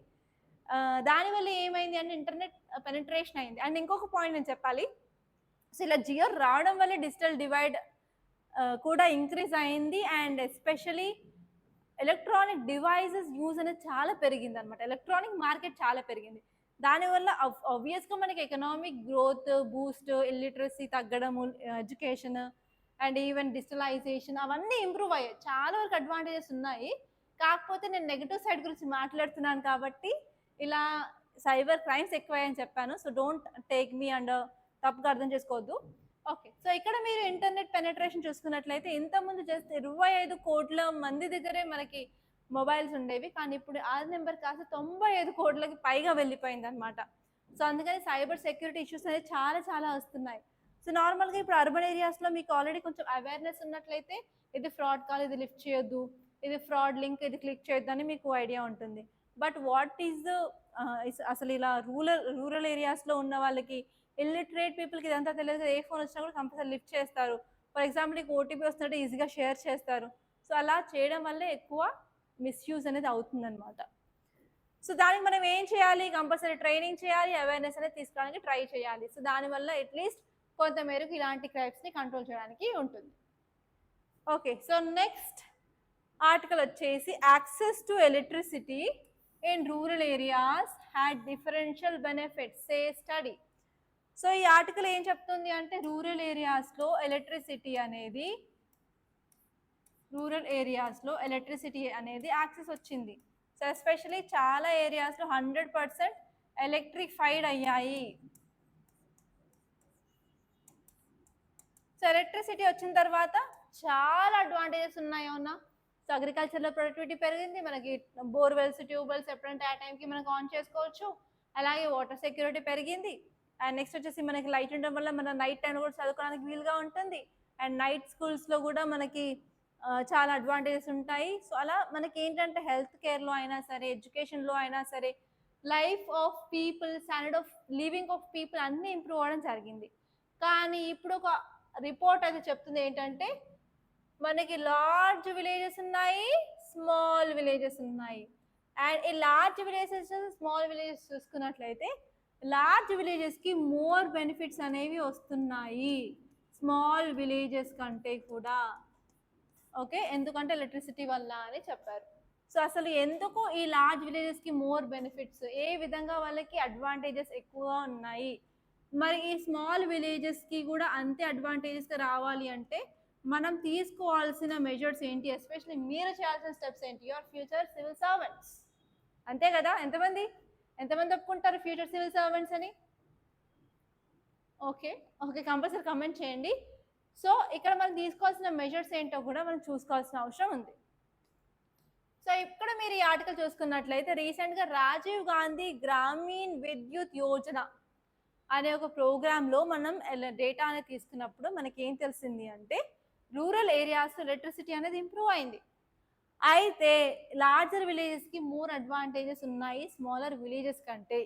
దానివల్ల ఏమైంది అంటే ఇంటర్నెట్ పెనిట్రేషన్ అయింది. అండ్ ఇంకొక పాయింట్ నేను చెప్పాలి. సో ఇలా జియో రావడం వల్ల డిజిటల్ డివైడ్ కూడా ఇంక్రీజ్ అయింది. And especially electronic devices use అనేది చాలా పెరిగింది అనమాట. ఎలక్ట్రానిక్ మార్కెట్ చాలా పెరిగింది. దానివల్ల ఆబ్వియస్గా మనకి ఎకనామిక్ గ్రోత్ బూస్ట్, ఇల్లిటరసీ తగ్గడము, ఎడ్యుకేషన్ అండ్ ఈవెన్ డిజిటలైజేషన్ అవన్నీ ఇంప్రూవ్ అయ్యాయి. చాలా వరకు అడ్వాంటేజెస్ ఉన్నాయి. కాకపోతే నేను నెగిటివ్ సైడ్ గురించి మాట్లాడుతున్నాను కాబట్టి ఇలా సైబర్ క్రైమ్స్ ఎక్కువయ్యాయని చెప్పాను. So don't take me and తప్పుగా అర్థం చేసుకోవద్దు. ఓకే, సో ఇక్కడ మీరు ఇంటర్నెట్ పెనట్రేషన్ చూసుకున్నట్లయితే ఇంతకుముందు జస్ట్ 25 కోట్ల మంది దగ్గరే మనకి మొబైల్స్ ఉండేవి, కానీ ఇప్పుడు ఆ నెంబర్ కాస్త 95 కోట్లకి పైగా వెళ్ళిపోయింది అనమాట. సో అందుకని సైబర్ సెక్యూరిటీ ఇష్యూస్ అనేది చాలా వస్తున్నాయి. సో నార్మల్గా ఇప్పుడు అర్బన్ ఏరియాస్లో మీకు ఆల్రెడీ కొంచెం అవేర్నెస్ ఉన్నట్లయితే ఇది ఫ్రాడ్ కాల్, ఇది లిఫ్ట్ చేయొద్దు, ఇది ఫ్రాడ్ లింక్, ఇది క్లిక్ చేయొద్దు అని మీకు ఐడియా ఉంటుంది. బట్ వాట్ ఈజ్ అసలు ఇలా రూరల్ ఏరియాస్లో ఉన్న వాళ్ళకి, ఇల్లిటరేట్ పీపుల్కి ఇదంతా తెలియదు కదా. ఏ ఫోన్ వచ్చినా కూడా కంపల్సరీ లిఫ్ట్ చేస్తారు. ఫర్ ఎగ్జాంపుల్ నీకు ఓటీపీ వస్తుంటే ఈజీగా షేర్ చేస్తారు. సో అలా చేయడం వల్లే ఎక్కువ మిస్యూజ్ అనేది అవుతుందన్నమాట. సో దానికి మనం ఏం చేయాలి? కంపల్సరీ ట్రైనింగ్ చేయాలి, అవేర్నెస్ అనేది తీసుకోవడానికి ట్రై చేయాలి. సో దానివల్ల అట్లీస్ట్ కొంతమేరకు ఇలాంటి క్రైమ్స్ని కంట్రోల్ చేయడానికి ఉంటుంది. ఓకే, సో నెక్స్ట్ ఆర్టికల్ వచ్చేసి access to electricity in rural areas had differential benefits say study. So ఈ ఆర్టికల్ ఏం చెప్తుంది అంటే రూరల్ ఏరియాస్లో ఎలక్ట్రిసిటీ అనేది యాక్సెస్ వచ్చింది. సో ఎస్పెషలీ చాలా ఏరియాస్లో 100% ఎలక్ట్రిఫైడ్ అయ్యాయి. సో ఎలక్ట్రిసిటీ వచ్చిన తర్వాత చాలా అడ్వాంటేజెస్ ఉన్నాయి అవునా. సో అగ్రికల్చర్లో ప్రొడక్టివిటీ పెరిగింది, మనకి బోర్వెల్స్, ట్యూబ్వెల్స్ ఎప్పుడంటే ఆ టైంకి మనకు ఆన్ చేసుకోవచ్చు. అలాగే వాటర్ సెక్యూరిటీ పెరిగింది. అండ్ నెక్స్ట్ వచ్చేసి మనకి లైట్ ఉండడం వల్ల మన నైట్ టైం కూడా చదువుకోవడానికి వీలుగా ఉంటుంది. అండ్ నైట్ స్కూల్స్లో కూడా మనకి చాలా అడ్వాంటేజెస్ ఉంటాయి. సో అలా మనకి ఏంటంటే హెల్త్ కేర్లో అయినా సరే, ఎడ్యుకేషన్లో అయినా సరే, life of people, standard of living of people అన్నీ ఇంప్రూవ్ అవ్వడం జరిగింది. కానీ ఇప్పుడు ఒక రిపోర్ట్ అయితే చెప్తుంది ఏంటంటే మనకి లార్జ్ విలేజెస్ ఉన్నాయి, స్మాల్ విలేజెస్ ఉన్నాయి. అండ్ ఈ లార్జ్ విలేజెస్ స్మాల్ విలేజెస్ చూసుకున్నట్లయితే లార్జ్ విలేజెస్కి మోర్ బెనిఫిట్స్ అనేవి వస్తున్నాయి స్మాల్ విలేజెస్ కంటే కూడా. ఓకే, ఎందుకంటే ఎలక్ట్రిసిటీ వల్ల అని చెప్పారు. సో అసలు ఎందుకు ఈ లార్జ్ విలేజెస్కి మోర్ బెనిఫిట్స్, ఏ విధంగా వాళ్ళకి అడ్వాంటేజెస్ ఎక్కువగా ఉన్నాయి, మరి ఈ స్మాల్ విలేజెస్కి కూడా అంతే అడ్వాంటేజెస్ రావాలి అంటే మనం తీసుకోవాల్సిన మెజర్స్ ఏంటి, ఎస్పెషల్లీ మీరు చేయాల్సిన స్టెప్స్ ఏంటి, యువర్ ఫ్యూచర్ సివిల్ సర్వెంట్స్. అంతే కదా, ఎంతమంది ఒప్పుకుంటారు ఫ్యూచర్ సివిల్ సర్వెంట్స్ అని? ఓకే ఓకే, కంపల్సరీ కమెంట్ చేయండి. సో ఇక్కడ మనం తీసుకోవాల్సిన మెజర్స్ ఏంటో కూడా మనం చూసుకోవాల్సిన అవసరం ఉంది. సో ఇక్కడ మీరు ఈ ఆర్టికల్ చూసుకున్నట్లయితే రీసెంట్గా రాజీవ్ గాంధీ గ్రామీణ్ విద్యుత్ యోజన అనే ఒక ప్రోగ్రాంలో మనం డేటా అనేది తీసుకున్నప్పుడు మనకి ఏం తెలిసింది అంటే రూరల్ ఏరియాస్ ఎలక్ట్రిసిటీ అనేది ఇంప్రూవ్ అయింది. అయితే లార్జర్ విలేజెస్కి మోర్ అడ్వాంటేజెస్ ఉన్నాయి స్మాలర్ విలేజెస్ కంటే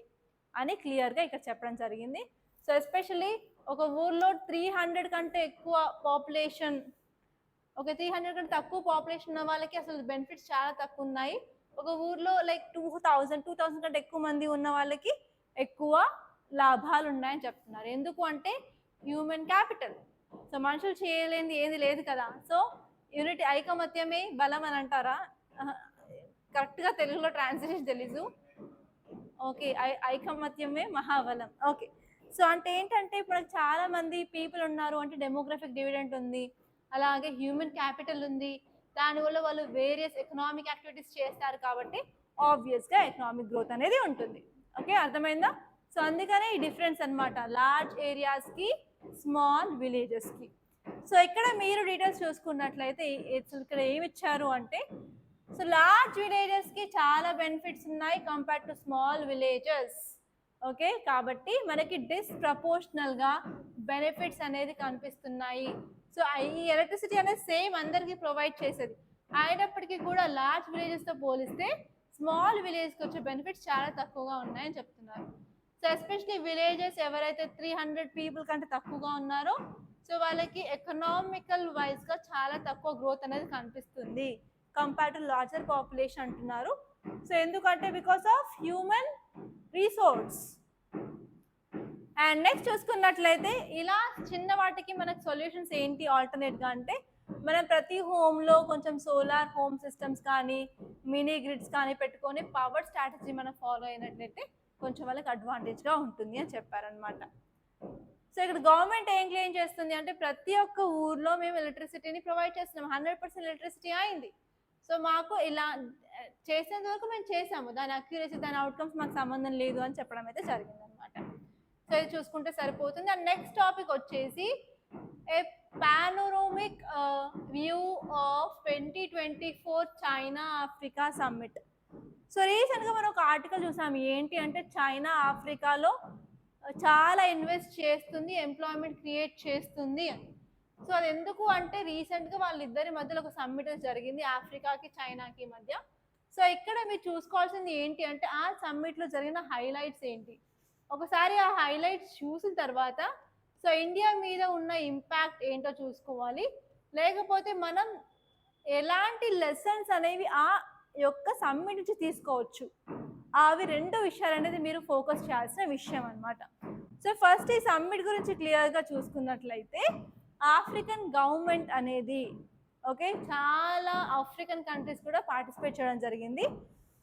అని క్లియర్గా ఇక్కడ చెప్పడం జరిగింది. సో ఎస్పెషల్లీ ఒక ఊర్లో 300 కంటే ఎక్కువ పాపులేషన్, ఒక 300 కంటే తక్కువ పాపులేషన్ ఉన్న వాళ్ళకి అసలు బెనిఫిట్స్ చాలా తక్కువ ఉన్నాయి. ఒక ఊర్లో లైక్ 2000 కంటే ఎక్కువ మంది ఉన్న వాళ్ళకి ఎక్కువ లాభాలు ఉన్నాయని చెప్తున్నారు. ఎందుకు అంటే హ్యూమన్ క్యాపిటల్. సో మనుషులు చేయలేనిది ఏది లేదు కదా. సో యూనిటీ, ఐకమత్యమే బలం అని అంటారా? కరెక్ట్గా తెలుగులో ట్రాన్స్లేషన్ తెలీదు. ఓకే, ఐకమత్యమే మహాబలం. ఓకే, సో అంటే ఏంటంటే ఇప్పుడు చాలా మంది పీపుల్ ఉన్నారు అంటే డెమోగ్రఫిక్ డివిడెంట్ ఉంది, అలాగే హ్యూమన్ క్యాపిటల్ ఉంది, దానివల్ల వాళ్ళు వేరియస్ ఎకనామిక్ యాక్టివిటీస్ చేస్తారు కాబట్టి ఆబ్వియస్గా ఎకనామిక్ గ్రోత్ అనేది ఉంటుంది. ఓకే, అర్థమైందా? సో అందుకనే ఈ డిఫరెన్స్ అనమాట లార్జ్ ఏరియాస్కి స్మాల్ విలేజెస్కి. సో ఇక్కడ మీరు డీటెయిల్స్ చూసుకున్నట్లయితే ఇక్కడ ఏమి ఇచ్చారు అంటే సో లార్జ్ విలేజెస్కి చాలా బెనిఫిట్స్ ఉన్నాయి compare to small villages. Okay, కాబట్టి మనకి డిస్ప్రపోర్షనల్గా బెనిఫిట్స్ అనేది కనిపిస్తున్నాయి. సో ఈ ఎలక్ట్రిసిటీ అనేది సేమ్ అందరికీ ప్రొవైడ్ చేసేది అయినప్పటికీ కూడా లార్జ్ విలేజెస్తో పోలిస్తే స్మాల్ విలేజ్కి వచ్చే బెనిఫిట్స్ చాలా తక్కువగా ఉన్నాయని చెప్తున్నారు. సో ఎస్పెషలీ విలేజెస్ ఎవరైతే 300 పీపుల్ కంటే తక్కువగా ఉన్నారో సో వాళ్ళకి ఎకనామికల్ వైజ్గా చాలా తక్కువ గ్రోత్ అనేది కనిపిస్తుంది కంపేర్ టు లార్జర్ పాపులేషన్ అంటున్నారు. సో ఎందుకంటే because of human resource. And next చూసుకున్నట్లయితే ఇలా చిన్న వాటికి మనకు సొల్యూషన్స్ ఏంటి ఆల్టర్నేట్గా అంటే మనం ప్రతి హోమ్లో కొంచెం సోలార్ హోమ్ సిస్టమ్స్ కానీ మినీ గ్రిడ్స్ కానీ పెట్టుకొని పవర్ స్ట్రాటజీ మనం ఫాలో అయినట్లయితే కొంచెం వాళ్ళకి అడ్వాంటేజ్గా ఉంటుంది అని చెప్పారనమాట. సో ఇక్కడ గవర్నమెంట్ ఏం క్లెయిమ్ చేస్తుంది అంటే ప్రతి ఒక్క ఊర్లో మేము ఎలక్ట్రిసిటీని ప్రొవైడ్ చేస్తున్నాం, 100% ఎలక్ట్రిసిటీ అయింది. సో మాకు ఇలా చేసేంత వరకు మేము చేసాము, దాని అక్యురసీ దాని అవుట్కమ్స్ మాకు సంబంధం లేదు అని చెప్పడం అయితే జరిగిందనమాట. సో ఇది చూసుకుంటే సరిపోతుంది. అండ్ నెక్స్ట్ టాపిక్ వచ్చేసి a panoramic view of 2024 China Africa summit. So రీసెంట్గా మనం ఒక ఆర్టికల్ చూసాము, ఏంటి అంటే చైనా ఆఫ్రికాలో చాలా ఇన్వెస్ట్ చేస్తుంది, ఎంప్లాయ్మెంట్ క్రియేట్ చేస్తుంది అని. సో అది ఎందుకు అంటే రీసెంట్గా వాళ్ళిద్దరి మధ్యలో ఒక సమ్మిట్ జరిగింది ఆఫ్రికాకి చైనాకి మధ్య. సో ఇక్కడ మీరు చూసుకోవాల్సింది ఏంటి అంటే ఆ సమ్మిట్లో జరిగిన హైలైట్స్ ఏంటి, ఒకసారి ఆ హైలైట్స్ చూసిన తర్వాత సో ఇండియా మీద ఉన్న ఇంపాక్ట్ ఏంటో చూసుకోవాలి, లేకపోతే మనం ఎలాంటి లెసన్స్ అనేవి ఆ యొక్క సమ్మిట్ నుంచి తీసుకోవచ్చు, అవి రెండు విషయాలు అనేది మీరు ఫోకస్ చేయాల్సిన విషయం అనమాట. సో ఫస్ట్ ఈ సమ్మిట్ గురించి క్లియర్గా చూసుకున్నట్లయితే ఆఫ్రికన్ గవర్నమెంట్ అనేది ఓకే చాలా ఆఫ్రికన్ కంట్రీస్ కూడా పార్టిసిపేట్ చేయడం జరిగింది.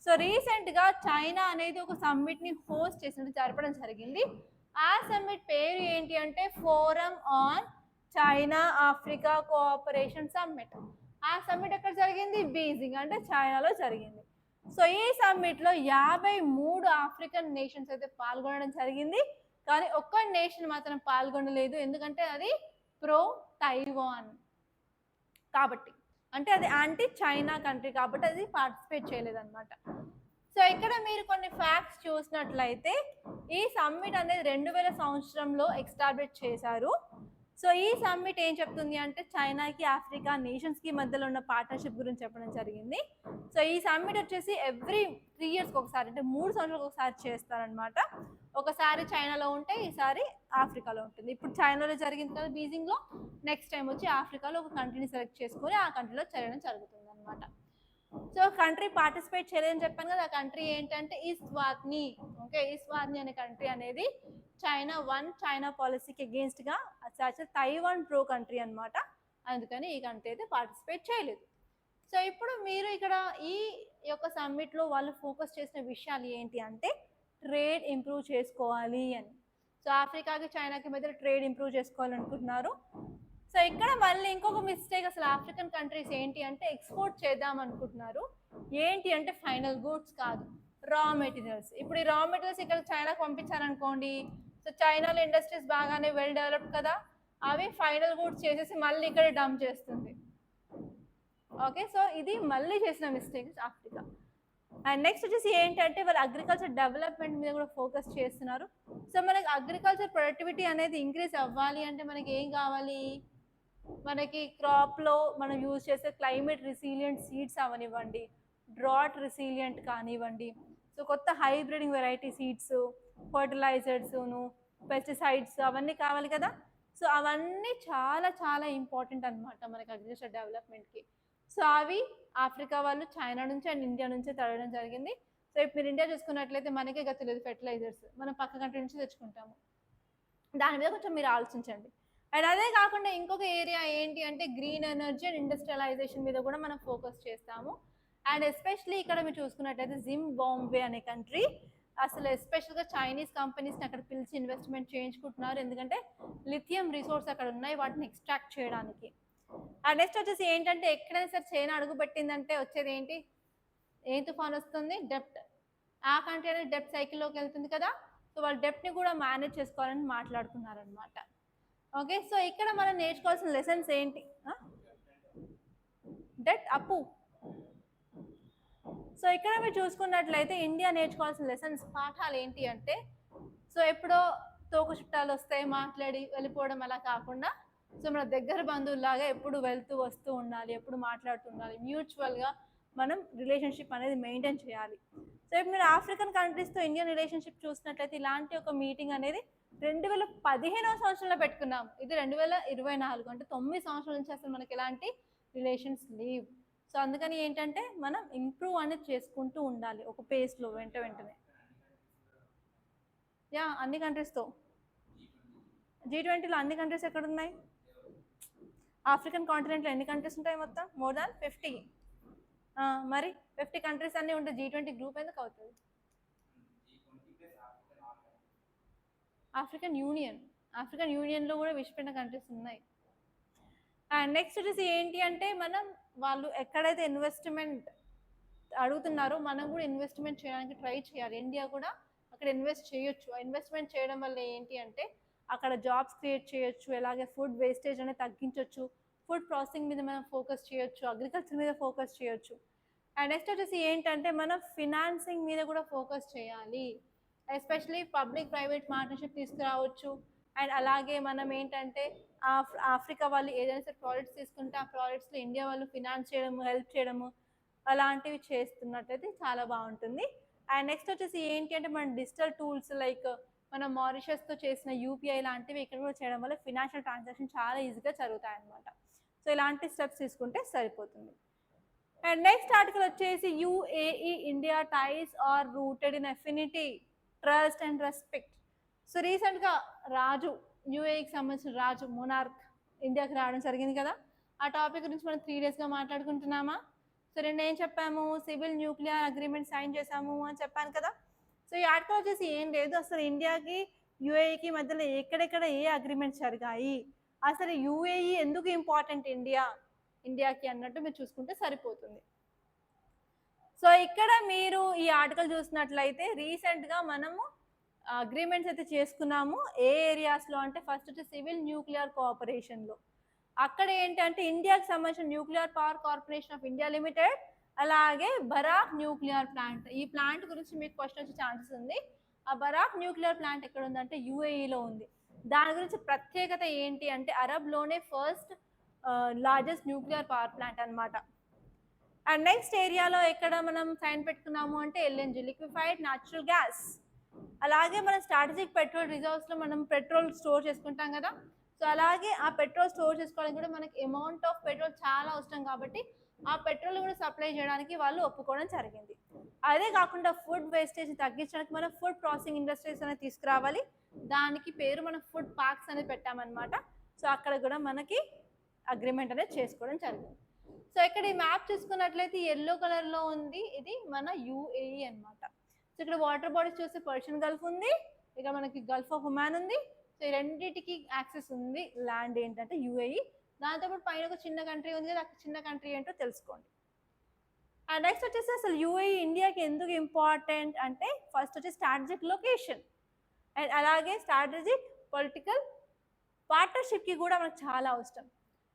సో రీసెంట్గా చైనా అనేది ఒక సమ్మిట్ని హోస్ట్ చేసినట్టు జరపడం జరిగింది. ఆ సమ్మిట్ పేరు ఏంటి అంటే forum on China Africa cooperation summit. ఆ సమ్మిట్ ఎక్కడ జరిగింది? బీజింగ్ అంటే చైనాలో జరిగింది. సో ఈ సమ్మిట్లో 53 ఆఫ్రికన్ నేషన్స్ అయితే పాల్గొనడం జరిగింది, కానీ ఒక్క నేషన్ మాత్రం పాల్గొనలేదు, ఎందుకంటే అది ప్రో తైవాన్ కాబట్టి, అంటే అది యాంటీ చైనా కంట్రీ కాబట్టి అది పార్టిసిపేట్ చేయలేదన్నమాట. సో ఇక్కడ మీరు కొన్ని ఫ్యాక్ట్స్ చూసినట్లయితే ఈ సమ్మిట్ అనేది 2000 సంవత్సరంలో ఎస్టాబ్లిష్ చేశారు. సో ఈ సమ్మిట్ ఏం చెప్తుంది అంటే చైనాకి ఆఫ్రికా నేషన్స్కి మధ్యలో ఉన్న పార్ట్నర్షిప్ గురించి చెప్పడం జరిగింది. సో ఈ సమ్మిట్ వచ్చేసి ఎవ్రీ 3 ఇయర్స్కి ఒకసారి అంటే 3 సంవత్సరాలకు ఒకసారి చేస్తారనమాట. ఒకసారి చైనాలో ఉంటే ఈసారి ఆఫ్రికాలో ఉంటుంది. ఇప్పుడు చైనాలో జరిగింది కదా బీజింగ్లో, నెక్స్ట్ టైం వచ్చి ఆఫ్రికాలో ఒక కంట్రీని సెలెక్ట్ చేసుకొని ఆ కంట్రీలో చేయడం జరుగుతుంది అనమాట. సో కంట్రీ పార్టిసిపేట్ చేయలేదని చెప్పాను కదా, ఆ కంట్రీ ఏంటంటే ఇస్వాత్ని. ఓకే, ఇస్వాత్ని అనే కంట్రీ అనేది చైనా పాలసీకి అగేన్స్ట్గా తైవాన్ ప్రో కంట్రీ అనమాట. అందుకని ఈ కంట్రీ అయితే పార్టిసిపేట్ చేయలేదు. సో ఇప్పుడు మీరు ఇక్కడ ఈ యొక్క సమ్మిట్లో వాళ్ళు ఫోకస్ చేసిన విషయాలు ఏంటి అంటే ట్రేడ్ ఇంప్రూవ్ చేసుకోవాలి అని. సో ఆఫ్రికాకి చైనాకి మధ్య ట్రేడ్ ఇంప్రూవ్ చేసుకోవాలనుకుంటున్నారు. సో ఇక్కడ మళ్ళీ ఇంకొక మిస్టేక్, అసలు ఆఫ్రికన్ కంట్రీస్ ఏంటి అంటే ఎక్స్పోర్ట్ చేద్దాం అనుకుంటున్నారు. ఏంటి అంటే ఫైనల్ గూడ్స్ కాదు, రా మెటీరియల్స్. ఇప్పుడు ఈ రా మెటీరియల్స్ ఇక్కడ చైనాకి పంపించారనుకోండి, సో చైనాలో ఇండస్ట్రీస్ బాగానే వెల్ డెవలప్డ్ కదా, అవి ఫైనల్ గూడ్స్ చేసేసి మళ్ళీ ఇక్కడ డంప్ చేస్తుంది. ఓకే, సో ఇది మళ్ళీ చేసిన మిస్టేక్ ఆఫ్రికా. అండ్ నెక్స్ట్ వచ్చేసి ఏంటంటే వాళ్ళు అగ్రికల్చర్ డెవలప్మెంట్ మీద కూడా ఫోకస్ చేస్తున్నారు. సో మనకి అగ్రికల్చర్ ప్రొడక్టివిటీ అనేది ఇంక్రీజ్ అవ్వాలి అంటే మనకి ఏం కావాలి, మనకి క్రాప్లో మనం యూజ్ చేసే క్లైమేట్ రెసిలియంట్ సీడ్స్ అవనివ్వండి, డ్రాట్ రెసిలియంట్ కానివ్వండి, సో కొత్త హైబ్రిడింగ్ వెరైటీ సీడ్స్, ఫర్టిలైజర్స్ను, పెస్టిసైడ్స్ అవన్నీ కావాలి కదా. సో అవన్నీ చాలా చాలా ఇంపార్టెంట్ అనమాట మనకి అగ్రికల్చర్ డెవలప్మెంట్కి. సో అవి ఆఫ్రికా వాళ్ళు చైనా నుంచి అండ్ ఇండియా నుంచే తడవడం జరిగింది. సో ఇప్పుడు మీరు ఇండియా చూసుకున్నట్లయితే మనకే గతి లేదు ఫెర్టిలైజర్స్, మనం పక్క కంట్రీ నుంచి తెచ్చుకుంటాము. దాని మీద కొంచెం మీరు ఆలోచించండి. అండ్ అదే కాకుండా ఇంకొక ఏరియా ఏంటి అంటే గ్రీన్ ఎనర్జీ అండ్ ఇండస్ట్రియలైజేషన్ మీద కూడా మనం ఫోకస్ చేస్తాము. అండ్ ఎస్పెషలీ ఇక్కడ మీరు చూసుకున్నట్లయితే జింబాబ్వే అనే కంట్రీ అసలు ఎస్పెషల్గా చైనీస్ కంపెనీస్ని అక్కడ పిలిచి ఇన్వెస్ట్మెంట్ చేయించుకుంటున్నారు, ఎందుకంటే లిథియం రిసోర్స్ అక్కడ ఉన్నాయి వాటిని ఎక్స్ట్రాక్ట్ చేయడానికి. అండ్ నెక్స్ట్ వచ్చేసి ఏంటంటే ఎక్కడైనా సరే చైనా అడుగు పెట్టిందంటే వచ్చేది ఏంటి, ఏం తుఫాన్ వస్తుంది, డెప్ట్. ఆ కంట్రీ అనేది డెప్ట్ సైకిల్లోకి వెళ్తుంది కదా, సో వాళ్ళు డెప్ట్ని కూడా మేనేజ్ చేసుకోవాలని మాట్లాడుకున్నారనమాట. ఓకే, సో ఇక్కడ మనం నేర్చుకోవాల్సిన లెసన్స్ ఏంటి, డెట్ అప్పు. సో ఇక్కడ మీరు చూసుకున్నట్లయితే ఇండియా నేర్చుకోవాల్సిన లెసన్స్ పాఠాలు ఏంటి అంటే, సో ఎప్పుడో తోక చుట్టాలు వస్తాయి మాట్లాడి వెళ్ళిపోవడం అలా కాకుండా, సో మన దగ్గర బంధువులాగా ఎప్పుడు వెళ్తూ వస్తూ ఉండాలి, ఎప్పుడు మాట్లాడుతూ ఉండాలి, మ్యూచువల్గా మనం రిలేషన్షిప్ అనేది మెయింటైన్ చేయాలి. సో ఇప్పుడు మీరు ఆఫ్రికన్ కంట్రీస్తో ఇండియన్ రిలేషన్షిప్ చూసినట్లయితే ఇలాంటి ఒక మీటింగ్ అనేది 2015వ సంవత్సరంలో పెట్టుకున్నాము. ఇది 2024, అంటే 9 సంవత్సరాల నుంచి అసలు మనకి ఎలాంటి రిలేషన్స్ లేవు. సో అందుకని ఏంటంటే మనం ఇంప్రూవ్ అనేది చేసుకుంటూ ఉండాలి ఒక పేస్లో వెంటనే. యా, అన్ని కంట్రీస్తో. G20లో అన్ని కంట్రీస్ ఎక్కడ ఉన్నాయి, ఆఫ్రికన్ కాంటినెంట్లో ఎన్ని కంట్రీస్ ఉంటాయి మొత్తం, మోర్ దాన్ 50. మరి 50 కంట్రీస్ అన్నీ ఉంటాయి, G20 గ్రూప్ ఎందుకు అవుతుంది. ఆఫ్రికన్ యూనియన్లో కూడా విడిచిపెట్టిన కంట్రీస్ ఉన్నాయి. అండ్ నెక్స్ట్ వచ్చేసి ఏంటి అంటే మనం వాళ్ళు ఎక్కడైతే ఇన్వెస్ట్మెంట్ అడుగుతున్నారో మనం కూడా ఇన్వెస్ట్మెంట్ చేయడానికి ట్రై చేయాలి. ఇండియా కూడా అక్కడ ఇన్వెస్ట్ చేయొచ్చు. ఇన్వెస్ట్మెంట్ చేయడం వల్ల ఏంటి అంటే అక్కడ జాబ్స్ క్రియేట్ చేయొచ్చు, అలాగే ఫుడ్ వేస్టేజ్ అనేది తగ్గించవచ్చు, ఫుడ్ ప్రాసెసింగ్ మీద మనం ఫోకస్ చేయొచ్చు, అగ్రికల్చర్ మీద ఫోకస్ చేయొచ్చు. అండ్ నెక్స్ట్ వచ్చేసి ఏంటంటే మనం ఫినాన్సింగ్ మీద కూడా ఫోకస్ చేయాలి, ఎస్పెషలీ పబ్లిక్ ప్రైవేట్ పార్ట్నర్షిప్ తీసుకురావచ్చు. అండ్ అలాగే మనం ఏంటంటే ఆఫ్రికా వాళ్ళు ఏదైనా సరే ప్రాజెక్ట్స్ తీసుకుంటే ఆ ప్రాజెక్ట్స్లో ఇండియా వాళ్ళు ఫినాన్స్ చేయడము, హెల్ప్ చేయడము అలాంటివి చేస్తున్నట్టయితే చాలా బాగుంటుంది. అండ్ నెక్స్ట్ వచ్చేసి ఏంటి అంటే మన డిజిటల్ టూల్స్ లైక్ మన మారిషస్తో చేసిన యూపీఐ లాంటివి ఇక్కడ కూడా చేయడం వల్ల ఫినాన్షియల్ ట్రాన్సాక్షన్ చాలా ఈజీగా జరుగుతాయి అన్నమాట. సో ఇలాంటి స్టెప్స్ తీసుకుంటే సరిపోతుంది. అండ్ నెక్స్ట్ ఆర్టికల్ వచ్చేసి UAE India ties are rooted in affinity, trust and respect. So రీసెంట్గా UAEకి సంబంధించిన రాజు మొనార్క్ ఇండియాకి రావడం జరిగింది కదా, ఆ టాపిక్ గురించి మనం 3 డేస్గా మాట్లాడుకుంటున్నామా. సో నేను ఏం చెప్పాము, సివిల్ న్యూక్లియర్ అగ్రిమెంట్ సైన్ చేశాము అని చెప్పాను కదా. సో ఈ ఆర్టికల్ వచ్చేసి ఏం లేదు, అసలు ఇండియాకి UAEకి మధ్యలో ఎక్కడెక్కడ ఏ అగ్రిమెంట్స్ జరిగాయి, అసలు UAE ఎందుకు ఇంపార్టెంట్ ఇండియాకి అన్నట్టు మీరు చూసుకుంటే సరిపోతుంది. సో ఇక్కడ మీరు ఈ ఆర్టికల్ చూసినట్లయితే రీసెంట్గా మనము అగ్రిమెంట్స్ అయితే చేసుకున్నాము. ఏ ఏరియాస్లో అంటే ఫస్ట్ వచ్చి సివిల్ న్యూక్లియర్ కోఆపరేషన్లో. అక్కడ ఏంటంటే ఇండియాకి సంబంధించిన nuclear power corporation of India limited, అలాగే బరాక్ న్యూక్లియర్ ప్లాంట్. ఈ ప్లాంట్ గురించి మీకు క్వశ్చన్ వచ్చే ఛాన్సెస్ ఉంది. ఆ బరాక్ న్యూక్లియర్ ప్లాంట్ ఎక్కడ ఉందంటే UAEలో ఉంది. దాని గురించి ప్రత్యేకత ఏంటి అంటే అరబ్లోనే first largest nuclear power plant అనమాట. అండ్ నెక్స్ట్ ఏరియాలో ఎక్కడ మనం సైన్ పెట్టుకున్నాము అంటే LNG, లిక్విఫైడ్ న్యాచురల్ గ్యాస్. అలాగే మన స్ట్రాటజిక్ పెట్రోల్ రిజర్వ్స్లో మనం పెట్రోల్ స్టోర్ చేసుకుంటాం కదా, సో అలాగే ఆ పెట్రోల్ స్టోర్ చేసుకోవడానికి కూడా మనకి అమౌంట్ ఆఫ్ పెట్రోల్ చాలా అవసరం కాబట్టి ఆ పెట్రోల్ కూడా సప్లై చేయడానికి వాళ్ళు ఒప్పుకోవడం జరిగింది. అదే కాకుండా ఫుడ్ వేస్టేజ్ తగ్గించడానికి మనం ఫుడ్ ప్రాసెసింగ్ ఇండస్ట్రీస్ అనేది తీసుకురావాలి. దానికి పేరు మనం ఫుడ్ పార్క్స్ అనేది పెట్టామన్నమాట. సో అక్కడ కూడా మనకి అగ్రిమెంట్ అనేది చేసుకోవడం జరిగింది. సో ఇక్కడ ఈ మ్యాప్ చూసుకున్నట్లయితే ఎల్లో కలర్లో ఉంది, ఇది మన యుఏఈ అనమాట. సో ఇక్కడ వాటర్ బాడీస్ చూస్తే పర్షియన్ గల్ఫ్ ఉంది, ఇక మనకి గల్ఫ్ ఆఫ్ ఒమాన్ ఉంది. సో ఈ రెండింటికి యాక్సెస్ ఉంది ల్యాండ్ ఏంటంటే యుఏఈ. దాంతోపాటు పైన ఒక చిన్న కంట్రీ ఉంది కదా, చిన్న కంట్రీ ఏంటో తెలుసుకోండి. అండ్ నెక్స్ట్ వచ్చేసి అసలు యుఏఈ ఇండియాకి ఎందుకు ఇంపార్టెంట్ అంటే ఫస్ట్ వచ్చి స్ట్రాటజిక్ లొకేషన్ అండ్ అలాగే స్ట్రాటజిక్ పొలిటికల్ పార్ట్నర్షిప్కి కూడా మనకు చాలా అవసరం.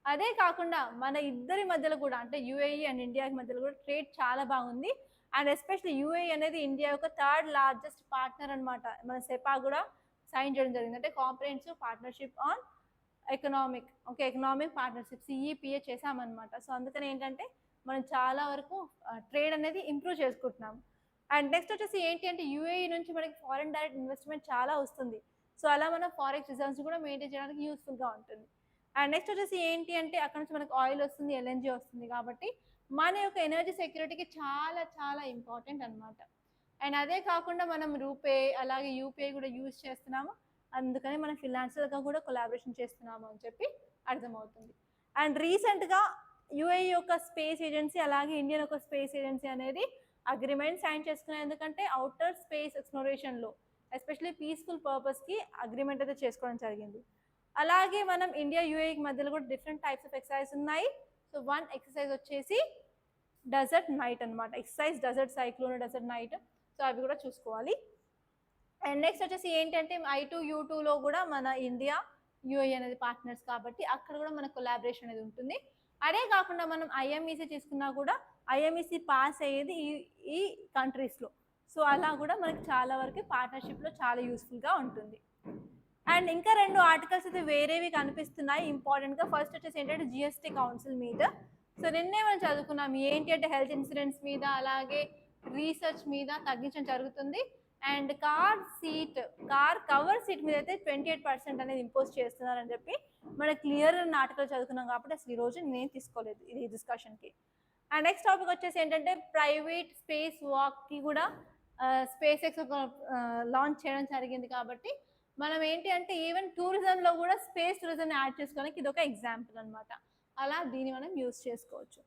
అదే కాకుండా మన ఇద్దరి మధ్యలో కూడా అంటే యుఏఈ అండ్ ఇండియాకి మధ్యలో కూడా ట్రేడ్ చాలా బాగుంది. అండ్ ఎస్పెషల్లీ యుఏఈ అనేది ఇండియా యొక్క థర్డ్ లార్జెస్ట్ పార్ట్నర్ అనమాట. మన సెపా కూడా సైన్ చేయడం జరిగింది, అంటే comprehensive partnership on economic partnership CEPA చేసామన్నమాట. సో అందుకని ఏంటంటే మనం చాలా వరకు ట్రేడ్ అనేది ఇంప్రూవ్ చేసుకుంటున్నాము. అండ్ నెక్స్ట్ వచ్చేసి ఏంటి అంటే యుఏఈ నుంచి మనకి ఫారెన్ డైరెక్ట్ ఇన్వెస్ట్మెంట్ చాలా వస్తుంది. సో అలా మనం ఫారెక్స్ రిజర్వ్స్ కూడా మెయింటైన్ చేయడానికి యూస్ఫుల్గా ఉంటుంది. అండ్ నెక్స్ట్ వచ్చేసి ఏంటి అంటే అక్కడ నుంచి మనకు ఆయిల్ వస్తుంది, ఎల్ఎన్జీ వస్తుంది, కాబట్టి మన యొక్క ఎనర్జీ సెక్యూరిటీకి చాలా చాలా ఇంపార్టెంట్ అనమాట. అండ్ అదే కాకుండా మనం రూపే అలాగే యూపీఐ కూడా యూజ్ చేస్తున్నాము, అందుకని మనం ఫినాన్షియల్గా కూడా కొలాబరేషన్ చేస్తున్నాము అని చెప్పి అర్థమవుతుంది. అండ్ రీసెంట్గా యుఏఈ యొక్క స్పేస్ ఏజెన్సీ అలాగే ఇండియన్ యొక్క స్పేస్ ఏజెన్సీ అనేది అగ్రిమెంట్ సైన్ చేసుకున్నాయి. ఎందుకంటే అవుటర్ స్పేస్ ఎక్స్ప్లోరేషన్లో ఎస్పెషల్లీ పీస్ఫుల్ పర్పస్కి అగ్రిమెంట్ అయితే చేసుకోవడం జరిగింది. అలాగే మనం ఇండియా యుఏఈకి మధ్యలో కూడా డిఫరెంట్ టైప్స్ ఆఫ్ ఎక్సర్సైజ్ ఉన్నాయి. సో వన్ ఎక్సర్సైజ్ వచ్చేసి డెజర్ట్ నైట్ అనమాట, exercise desert cyclone desert knight. So అవి కూడా చూసుకోవాలి. అండ్ నెక్స్ట్ వచ్చేసి ఏంటంటే I2U2లో కూడా మన ఇండియా యుఏఈ అనేది పార్ట్నర్స్ కాబట్టి అక్కడ కూడా మన కొలాబరేషన్ అనేది ఉంటుంది. అదే కాకుండా మనం ఐఎంఈసీ తీసుకున్నా కూడా ఐఎంఈసీ పాస్ అయ్యేది ఈ కంట్రీస్లో. సో అలా కూడా మనకి చాలా వరకు పార్ట్నర్షిప్లో చాలా యూస్ఫుల్గా ఉంటుంది. అండ్ ఇంకా 2 ఆర్టికల్స్ అయితే వేరేవి కనిపిస్తున్నాయి ఇంపార్టెంట్గా. ఫస్ట్ వచ్చేసి ఏంటంటే జిఎస్టీ కౌన్సిల్ మీద. సో నిన్నే మనం చదువుకున్నాం ఏంటి అంటే హెల్త్ ఇన్సూరెన్స్ మీద అలాగే రీసెర్చ్ మీద తగ్గించడం జరుగుతుంది. అండ్ కార్ కవర్ సీట్ మీద అయితే 28% అనేది ఇంపోజ్ చేస్తున్నారని చెప్పి మన క్లియర్ ఆర్టికల్ చదువుకున్నాం కాబట్టి అసలు ఈరోజు నేను తీసుకోలేదు ఇది డిస్కషన్కి. అండ్ నెక్స్ట్ టాపిక్ వచ్చేసి ఏంటంటే ప్రైవేట్ స్పేస్ వాక్కి కూడా స్పేస్ ఎక్స్ లాంచ్ చేయడం జరిగింది. కాబట్టి మనం ఏంటి అంటే ఈవెన్ టూరిజంలో కూడా స్పేస్ టూరిజం యాడ్ చేసుకోవడానికి ఇది ఒక ఎగ్జాంపుల్ అనమాట. అలా దీన్ని మనం యూజ్ చేసుకోవచ్చు.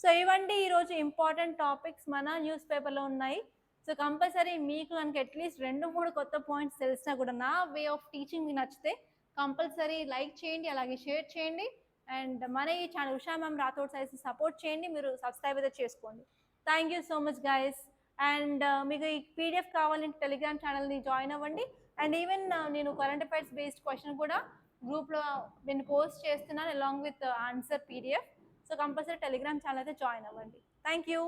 సో ఇవండి ఈరోజు ఇంపార్టెంట్ టాపిక్స్ మన న్యూస్ పేపర్లో ఉన్నాయి. సో కంపల్సరీ మీకు కనుక అట్లీస్ట్ 2-3 కొత్త పాయింట్స్ తెలిసినా కూడా నా వే ఆఫ్ టీచింగ్ మీకు నచ్చితే కంపల్సరీ లైక్ చేయండి, అలాగే షేర్ చేయండి. అండ్ మన ఈ ఛానల్ ఉషా మ్యామ్ రాథోడ్ సైన్స్ని సపోర్ట్ చేయండి, మీరు సబ్స్క్రైబ్ అయితే చేసుకోండి. Thank you so much guys. And మీకు ఈ పీడిఎఫ్ కావాలంటే టెలిగ్రామ్ ఛానల్ని జాయిన్ అవ్వండి. అండ్ ఈవెన్ నేను కరెంట్ అఫైర్స్ బేస్డ్ క్వశ్చన్ కూడా గ్రూప్లో నేను పోస్ట్ చేస్తున్నాను along with answer PDF. So compulsory Telegram channel అయితే జాయిన్ అవ్వండి. Thank you.